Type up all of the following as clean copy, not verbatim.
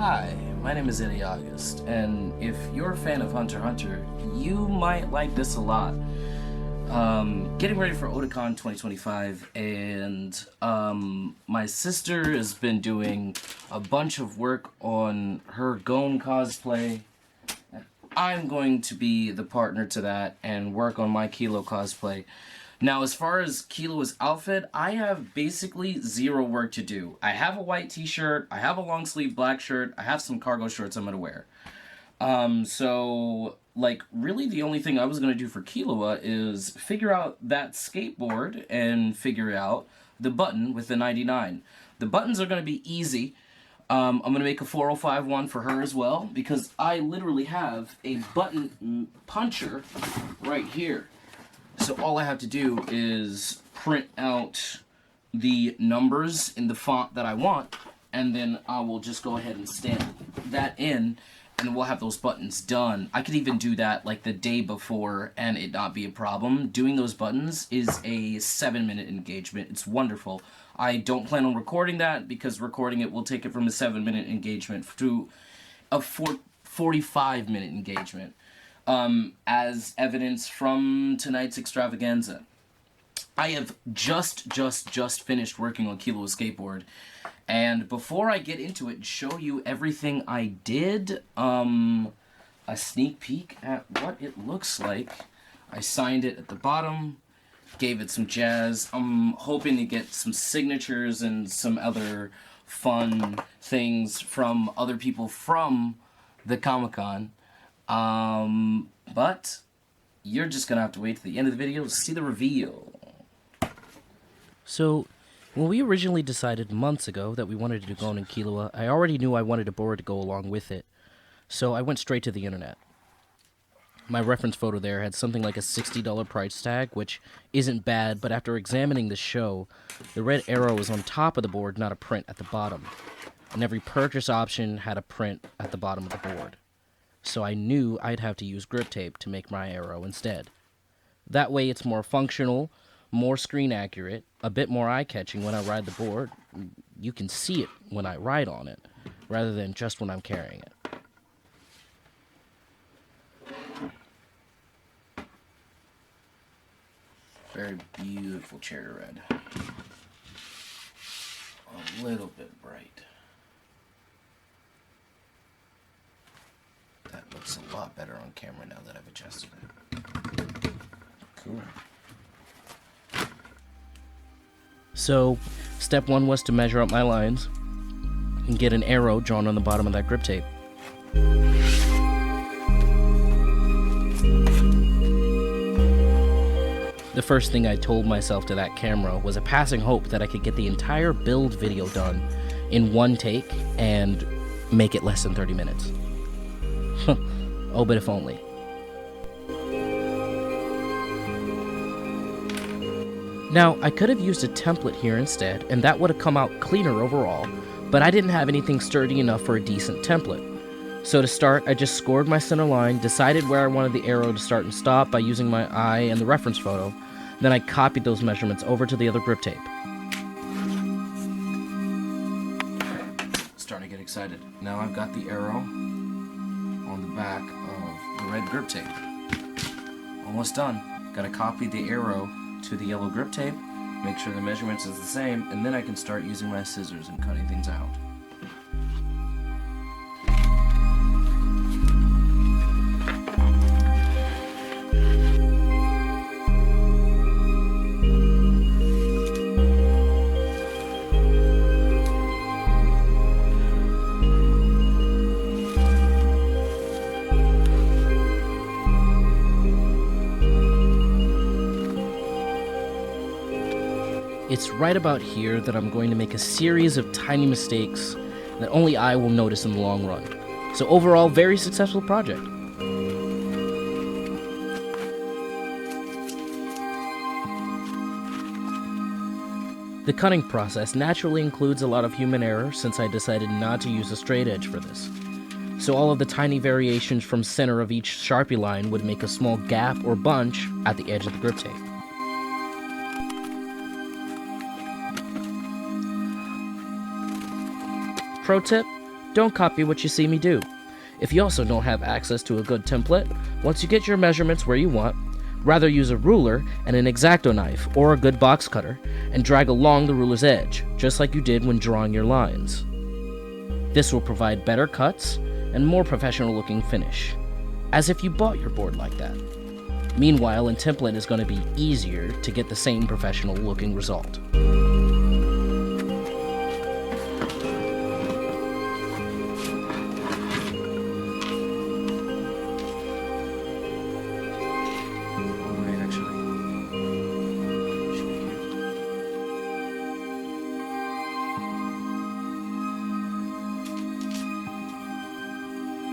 Hi, my name is Eddie August, and if you're a fan of Hunter x Hunter, you might like this a lot. Getting ready for Otakon 2025, and my sister has been doing a bunch of work on her Gon cosplay. I'm going to be the partner to that and work on my Killua cosplay. Now, as far as Killua's outfit, I have basically zero work to do. I have a white t-shirt, I have a long sleeve black shirt, I have some cargo shorts I'm gonna wear. Really the only thing I was gonna do for Killua is figure out that skateboard and figure out the button with the 99. The buttons are gonna be easy. I'm gonna make a 405 one for her as well, because I literally have a button puncher right here. So all I have to do is print out the numbers in the font that I want, and then I will just go ahead and stamp that in, and we'll have those buttons done. I could even do that like the day before and it not be a problem. Doing those buttons is a 7-minute engagement. It's wonderful. I don't plan on recording that because recording it will take it from a 7-minute engagement to a 45-minute engagement. As evidence from tonight's extravaganza. I have just finished working on Killua's skateboard, and before I get into it and show you everything I did, a sneak peek at what it looks like. I signed it at the bottom, gave it some jazz. I'm hoping to get some signatures and some other fun things from other people from the Comic-Con. But you're just gonna have to wait to the end of the video to see the reveal. So, when we originally decided months ago that we wanted to do Gon and Killua, I already knew I wanted a board to go along with it. So I went straight to the internet. My reference photo there had something like a $60 price tag, which isn't bad, but after examining the show, the red arrow was on top of the board, not a print at the bottom. And every purchase option had a print at the bottom of the board. So I knew I'd have to use grip tape to make my arrow instead. That way it's more functional, more screen accurate, a bit more eye-catching when I ride the board. You can see it when I ride on it, rather than just when I'm carrying it. Very beautiful cherry red. A little bit bright. That looks a lot better on camera now that I've adjusted it. Cool. So, step one was to measure up my lines and get an arrow drawn on the bottom of that grip tape. The first thing I told myself to that camera was a passing hope that I could get the entire build video done in one take and make it less than 30 minutes. Oh, but if only. Now, I could have used a template here instead, and that would have come out cleaner overall, but I didn't have anything sturdy enough for a decent template. So to start, I just scored my center line, decided where I wanted the arrow to start and stop by using my eye and the reference photo, then I copied those measurements over to the other grip tape. Starting to get excited. Now I've got the arrow on the back of the red grip tape. Almost done. Gotta copy the arrow to the yellow grip tape, make sure the measurements is the same, and then I can start using my scissors and cutting things out. It's right about here that I'm going to make a series of tiny mistakes that only I will notice in the long run. So overall, very successful project. The cutting process naturally includes a lot of human error since I decided not to use a straight edge for this. So all of the tiny variations from center of each Sharpie line would make a small gap or bunch at the edge of the grip tape. Pro tip, don't copy what you see me do. If you also don't have access to a good template, once you get your measurements where you want, rather use a ruler and an X-Acto knife or a good box cutter and drag along the ruler's edge, just like you did when drawing your lines. This will provide better cuts and more professional looking finish, as if you bought your board like that. Meanwhile, in template is going to be easier to get the same professional looking result.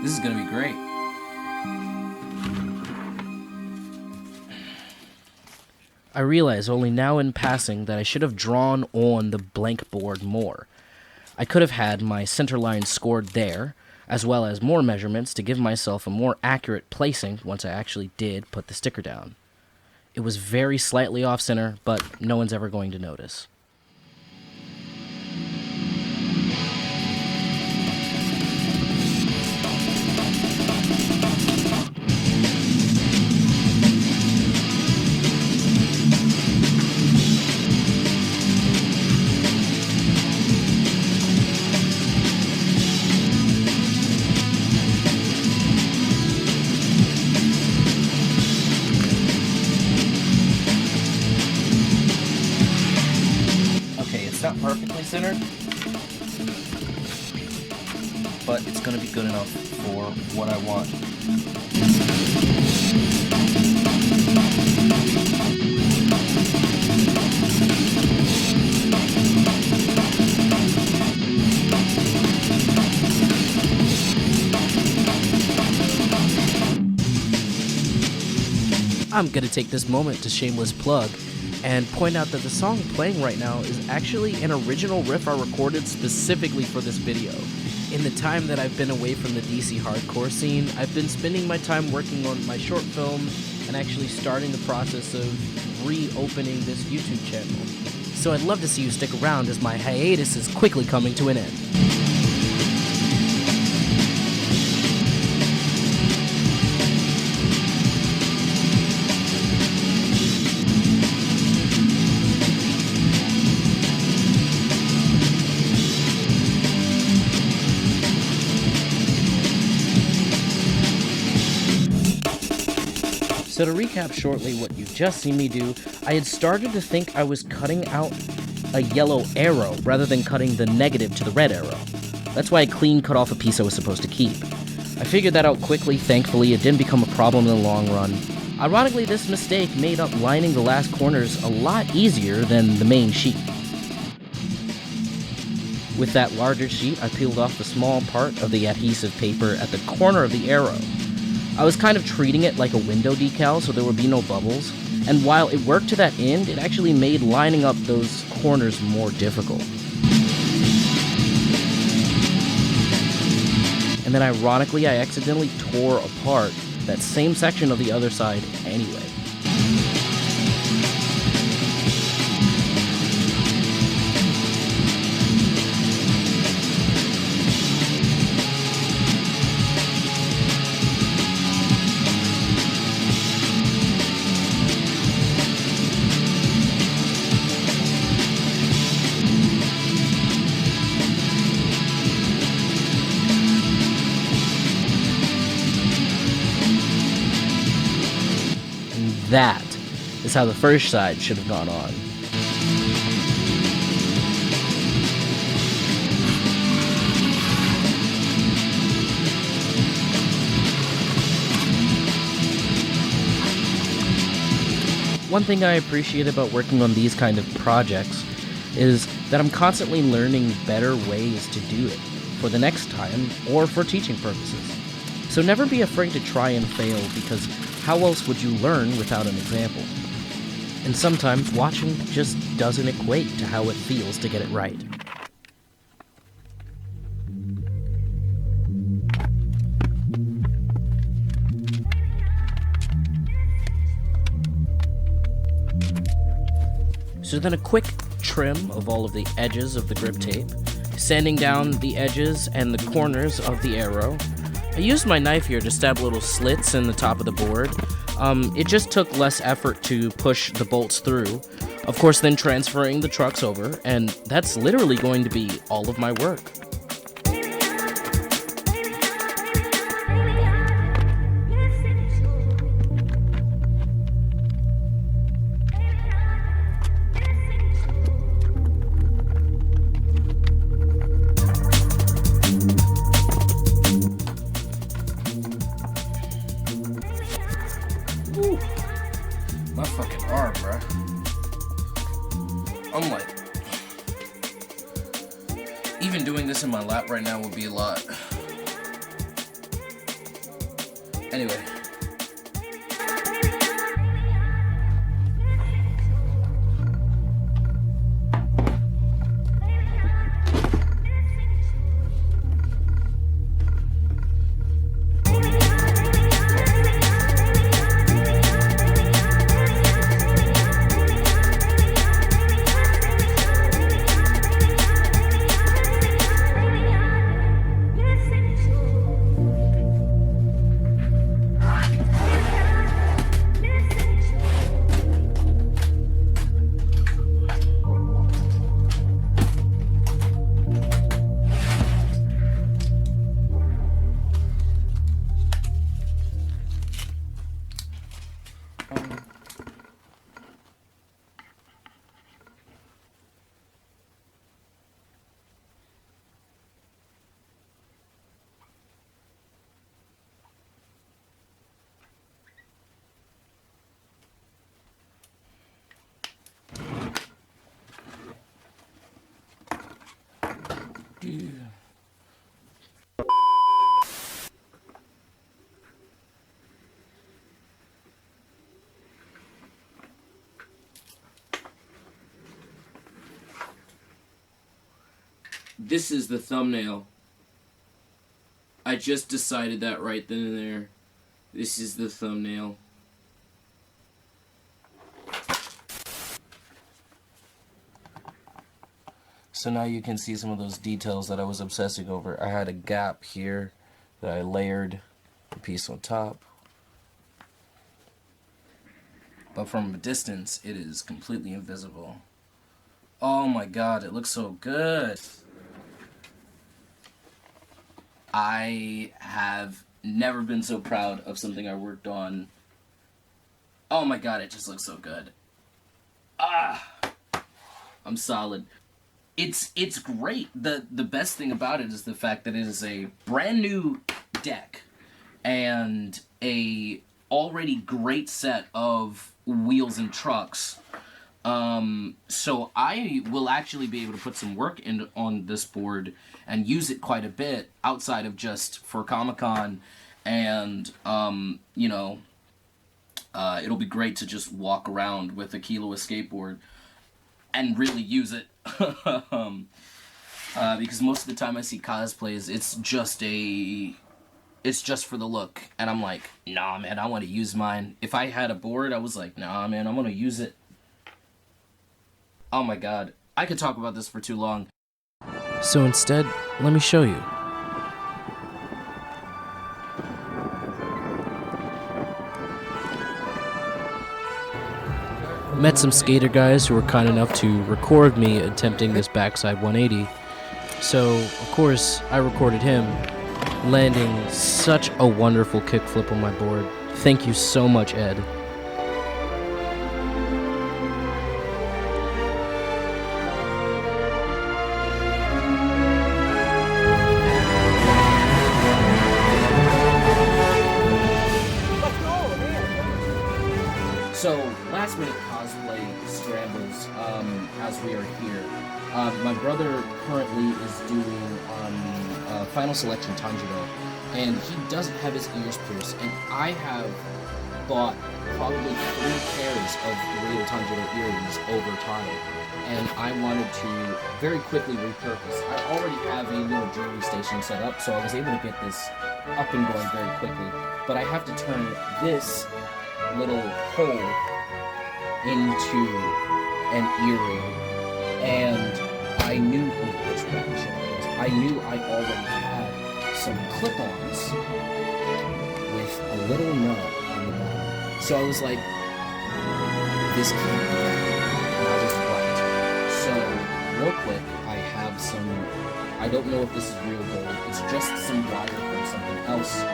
This is gonna be great. I realize only now in passing that I should have drawn on the blank board more. I could have had my center line scored there, as well as more measurements to give myself a more accurate placing once I actually did put the sticker down. It was very slightly off center, but no one's ever going to notice. It's not perfectly centered, but it's going to be good enough for what I want. I'm gonna take this moment to shameless plug and point out that the song playing right now is actually an original riff I recorded specifically for this video. In the time that I've been away from the DC hardcore scene, I've been spending my time working on my short film and actually starting the process of reopening this YouTube channel. So I'd love to see you stick around as my hiatus is quickly coming to an end. So to recap shortly what you've just seen me do, I had started to think I was cutting out a yellow arrow rather than cutting the negative to the red arrow. That's why I clean cut off a piece I was supposed to keep. I figured that out quickly, thankfully it didn't become a problem in the long run. Ironically, this mistake made up lining the last corners a lot easier than the main sheet. With that larger sheet, I peeled off the small part of the adhesive paper at the corner of the arrow. I was kind of treating it like a window decal so there would be no bubbles, and while it worked to that end, it actually made lining up those corners more difficult. And then ironically, I accidentally tore apart that same section of the other side anyway. That is how the first side should have gone on. One thing I appreciate about working on these kind of projects is that I'm constantly learning better ways to do it for the next time or for teaching purposes. So never be afraid to try and fail, because how else would you learn without an example? And sometimes watching just doesn't equate to how it feels to get it right. So then a quick trim of all of the edges of the grip tape, sanding down the edges and the corners of the arrow. I used my knife here to stab little slits in the top of the board. It just took less effort to push the bolts through. Of course, then transferring the trucks over, and that's literally going to be all of my work. Ooh, my fucking arm, bruh. I'm like, even doing this in my lap right now would be a lot. Anyway. This is the thumbnail. I just decided that right then and there. This is the thumbnail. So now you can see some of those details that I was obsessing over. I had a gap here that I layered a piece on top. But from a distance, it is completely invisible. Oh my god, it looks so good. I have never been so proud of something I worked on. Oh my god, it just looks so good. I'm solid. It's great. The best thing about it is the fact that it is a brand new deck and a already great set of wheels and trucks. So I will actually be able to put some work in on this board and use it quite a bit outside of just for Comic-Con, and you know, it'll be great to just walk around with a Killua skateboard and really use it. Because most of the time I see cosplays, it's just for the look, and I'm like, nah man, I want to use mine. If I had a board, I was like, nah man, I'm gonna use it. Oh my god, I could talk about this for too long. So instead, let me show you. Met some skater guys who were kind enough to record me attempting this backside 180. So, of course, I recorded him landing such a wonderful kickflip on my board. Thank you so much, Ed. So, last minute cosplay scrambles as we are here. My brother currently is doing Final Selection Tanjiro, and he doesn't have his ears pierced, and I have bought probably 3 pairs of real Tanjiro earrings over time, and I wanted to very quickly repurpose. I already have a little jewelry station set up, so I was able to get this up and going very quickly, but I have to turn this little hole into an earring, and I knew which one should I knew I already had some clip-ons with a little nub on the bottom. So I was like, this can't be that. And I was right. So, real quick, I have some, I don't know if this is real gold, it's just some wire from something else.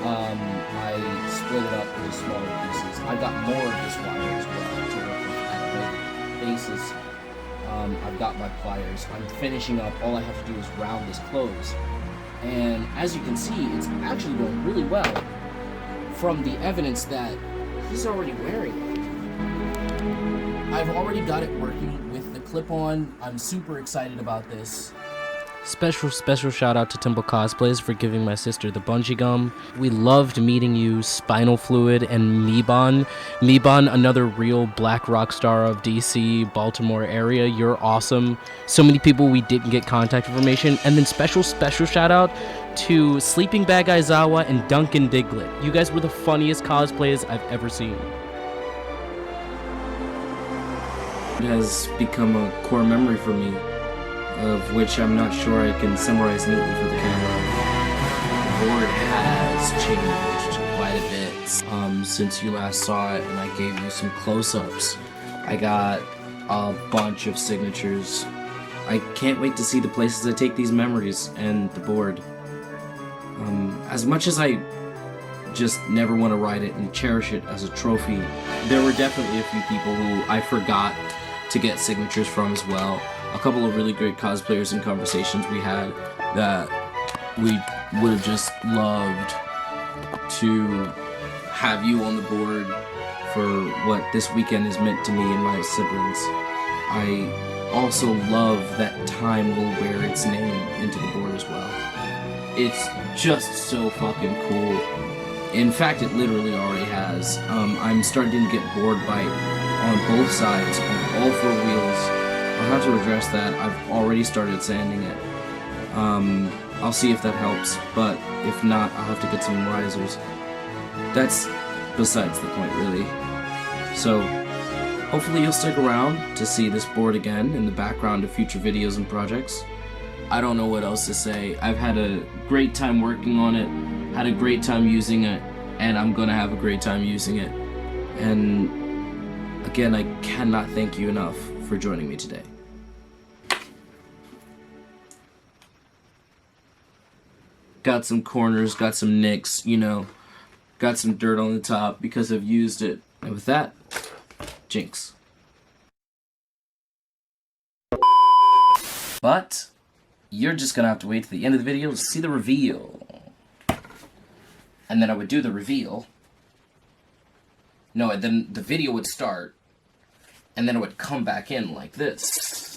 I split it up into smaller pieces. I got more of this wire as well to work with at a basis. I've got my pliers. I'm finishing up. All I have to do is round this close. And as you can see, it's actually going really well from the evidence that he's already wearing it. I've already got it working with the clip-on. I'm super excited about this. Special shout out to Timble Cosplays for giving my sister the bungee gum. We loved meeting you, Spinal Fluid, and Meebon. Meebon, another real black rock star of DC, Baltimore area. You're awesome. So many people we didn't get contact information. And then special shout out to Sleeping Bag Aizawa and Duncan Diglett. You guys were the funniest cosplayers I've ever seen. It has become a core memory for me, of which I'm not sure I can summarize neatly for the camera. The board has changed quite a bit since you last saw it, and I gave you some close-ups. I got a bunch of signatures. I can't wait to see the places I take these memories and the board. As much as I just never want to ride it and cherish it as a trophy, there were definitely a few people who I forgot to get signatures from as well. A couple of really great cosplayers and conversations we had that we would have just loved to have you on the board for what this weekend has meant to me and my siblings. I also love that time will wear its name into the board as well. It's just so fucking cool. In fact, it literally already has. I'm starting to get board bite on both sides, on all four wheels. I'll have to address that. I've already started sanding it. I'll see if that helps, but if not, I'll have to get some risers. That's besides the point, really. So, hopefully you'll stick around to see this board again in the background of future videos and projects. I don't know what else to say. I've had a great time working on it, had a great time using it, and I'm gonna have a great time using it. And again, I cannot thank you enough for joining me today. Got some corners, got some nicks, you know, got some dirt on the top because I've used it. And with that, jinx. But you're just gonna have to wait to the end of the video to see the reveal. And then I would do the reveal. No, and then the video would start, and then it would come back in like this.